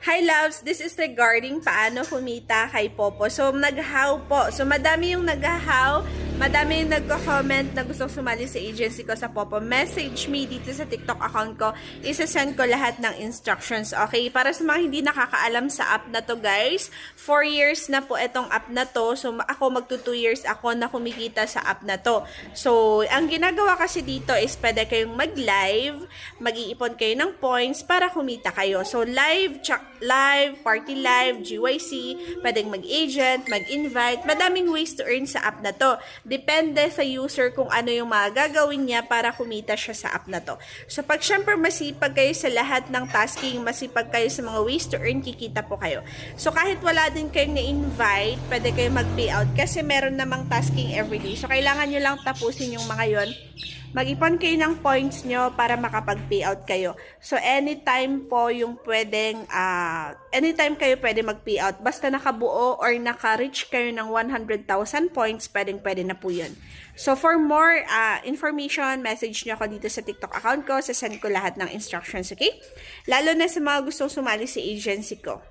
Hi loves, this is regarding paano kumita kay Popo. So, nag-how po. So, madami yung nag-how, madami yung nagko-comment na gustong sumali sa agency ko sa Popo. Message me dito sa TikTok account ko. Isa-send ko lahat ng instructions, okay? Para sa mga hindi nakakaalam sa app na to, guys, 4 years na po itong app na to. So, ako magto 2 years ako na kumikita sa app na to. So, ang ginagawa kasi dito is pwede kayong mag-live, mag-iipon kayo ng points para kumita kayo. So, live, party live, GYC, pwedeng mag-agent, mag-invite, madaming ways to earn sa app na to. Depende sa user kung ano yung mga gagawin niya para kumita siya sa app na to. So, pag syempre masipag kayo sa lahat ng tasking, masipag kayo sa mga ways to earn, kikita po kayo. So, kahit wala din kayong na-invite, pwede kayo mag-payout kasi meron namang tasking everyday. So, kailangan nyo lang tapusin yung mga yon. Mag-ipon kayo ng points nyo para makapag-payout kayo. So, anytime po yung pwedeng, anytime kayo pwede mag-payout. Basta nakabuo or naka-reach kayo ng 100,000 points, pwede na po yun. So, for more information, message nyo ako dito sa TikTok account ko. Sasend ko lahat ng instructions, okay? Lalo na sa mga gustong sumali sa agency ko.